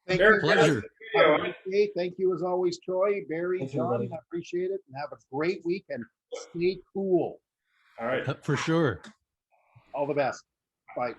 thank Very you. Pleasure. Have a great day. Thank you as always, Troy, Barry, Thank you, John. buddy. I appreciate it, and have a great week and stay cool. All right. For sure. All the best. Bye.